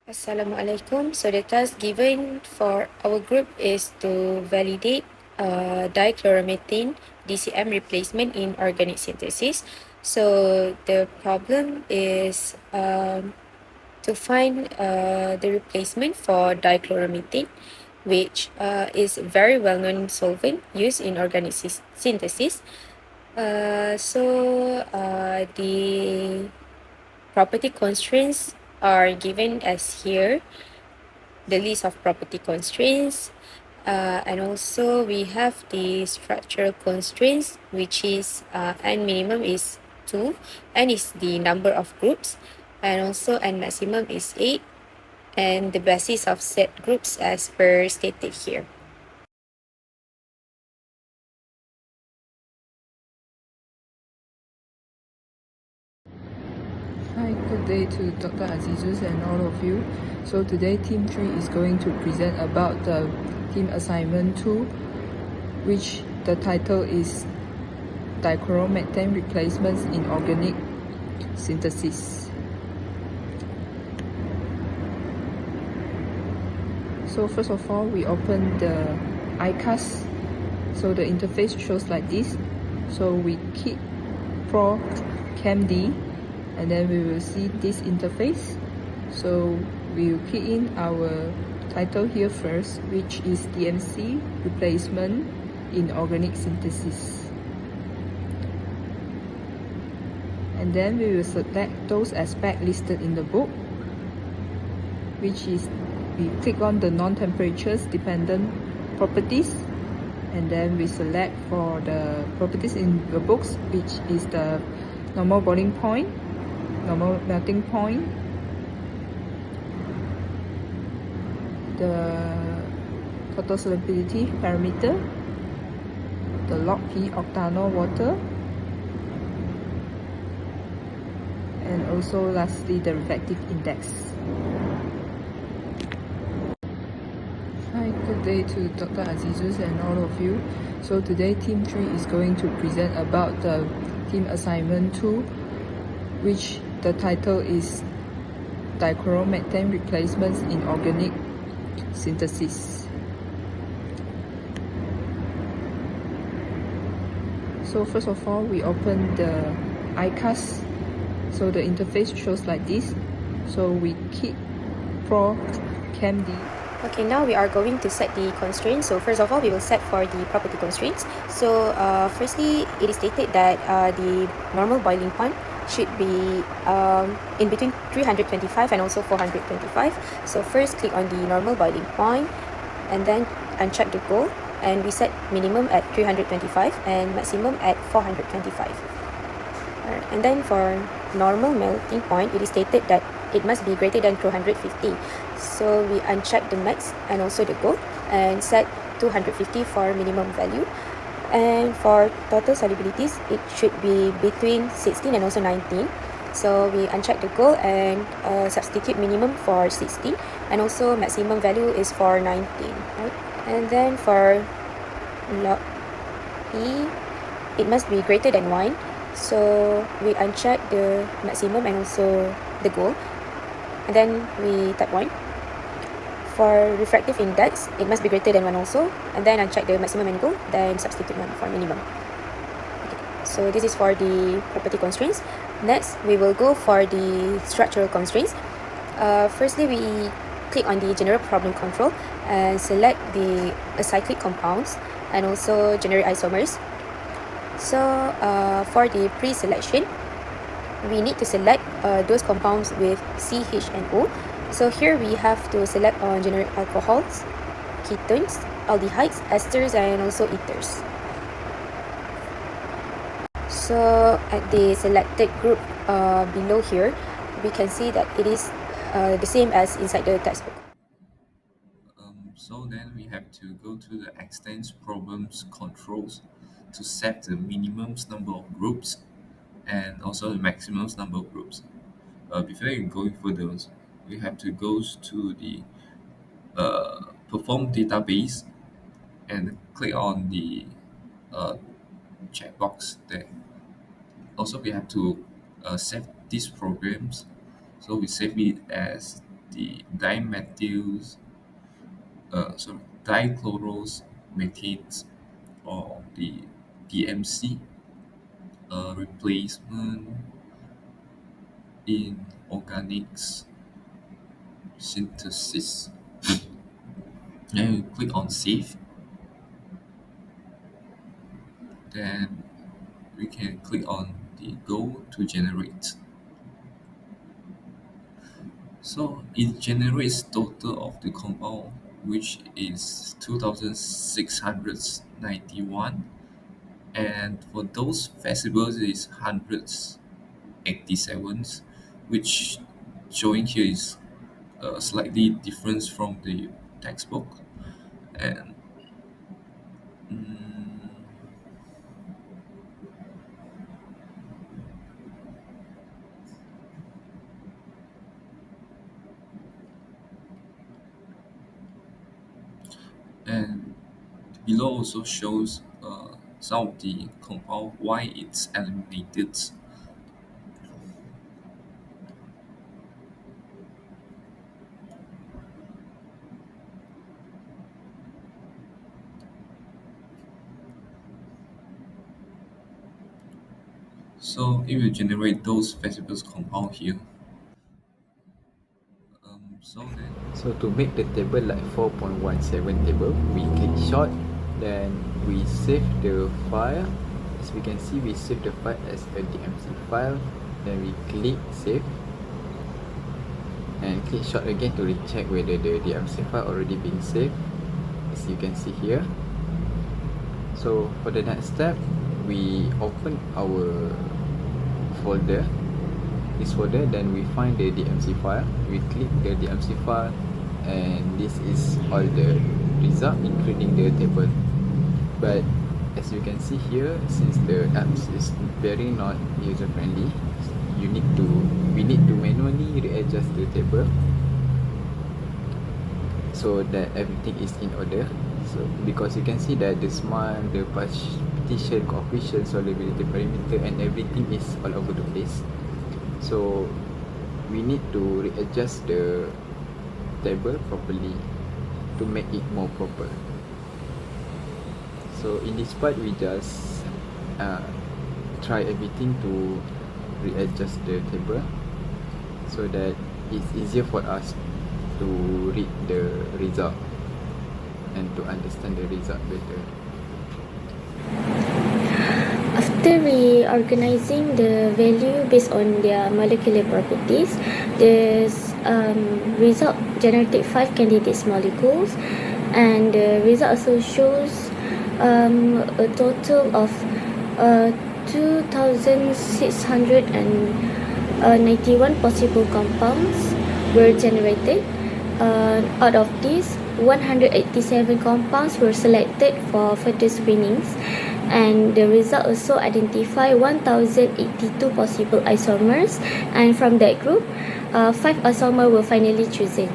Assalamualaikum. So the task given for our group is to validate dichloromethane DCM replacement in organic synthesis. So the problem is to find the replacement for dichloromethane, which is a very well-known solvent used in organic synthesis. The property constraints are given as here, the list of property constraints, and also we have the structural constraints, which is n minimum is 2, n is the number of groups, and also n maximum is 8, and the basis of set groups as per stated here. Hi, good day to Dr. Azizus and all of you. So today Team 3 is going to present about the team assignment 2, which the title is Dichloromethane Replacements in Organic Synthesis. So first of all, we open the ICAS. So the interface shows like this. So we keep Pro CamD, and then we will see this interface. So we will key in our title here first, which is DMC Replacement in Organic Synthesis. And then we will select those aspects listed in the book, which is we click on the non-temperatures dependent properties, and then we select for the properties in the books, which is the normal boiling point, normal melting point, the total solubility parameter, the log P octanol water, and also lastly the refractive index. Hi, good day to Dr. Azizus and all of you. So today Team 3 is going to present about the team assignment 2, which the title is Dichloromethane Replacements in Organic Synthesis. So first of all, we open the ICAS. So the interface shows like this. So we keep Pro CamD. Okay, now we are going to set the constraints. So first of all, we will set for the property constraints. So firstly, it is stated that the normal boiling point should be in between 325 and also 425. So first click on the normal boiling point and then uncheck the goal, and we set minimum at 325 and maximum at 425. And then for normal melting point, it is stated that it must be greater than 250. So we uncheck the max and also the goal and set 250 for minimum value. And for total solubilities, it should be between 16 and also 19. So we uncheck the goal and substitute minimum for 16, and also maximum value is for 19. Right? And then for log P, it must be greater than 1. So we uncheck the maximum and also the goal, and then we type 1. For refractive index, it must be greater than 1 also, and then uncheck the maximum and goal, then substitute 1 for minimum. Okay, so this is for the property constraints. Next, we will go for the structural constraints. Firstly, we click on the general problem control and select the acyclic compounds and also generic isomers. So for the pre-selection, we need to select those compounds with CH and O. So here we have to select on generic alcohols, ketones, aldehydes, esters, and also ethers. So at the selected group below here, we can see that it is the same as inside the textbook. So then we have to go to the extents problems controls to set the minimum number of groups and also the maximum number of groups. Before you going further, we have to go to the perform database and click on the uh, checkbox there. Also, we have to save these programs. So we save it as the dimethyls, dichloromethanes, or the DMC replacement in organics synthesis. Then you click on save. Then we can click on the go to generate. So it generates total of the compound, which is 2691, and for those decibels is hundreds 87, which showing here is slightly different from the textbook. And mm, and below also shows some of the compound why it's eliminated. So it will generate those decibels compound here. So to make the table like 4.17 table, we click short, then we save the file. As we can see, we save the file as a DMC file. Then we click save and click short again to recheck whether the DMC file already been saved, as you can see here. So for the next step, we open our folder, this folder, then we find the DMC file, we click the DMC file, and this is all the result including the table. But as you can see here, since the apps is very not user friendly, we need to manually readjust the table so that everything is in order. So because you can see that the smile, the partition, coefficient, solubility parameter, and everything is all over the place. So we need to readjust the table properly to make it more proper. So in this part, we just try everything to readjust the table so that it's easier for us to read the result and to understand the result better. After reorganizing the value based on their molecular properties, the result generated 5 candidates molecules, and the result also shows a total of 2,691 possible compounds were generated. Out of these, 187 compounds were selected for further screenings, and the result also identify 1,082 possible isomers, and from that group, 5 isomers were finally chosen.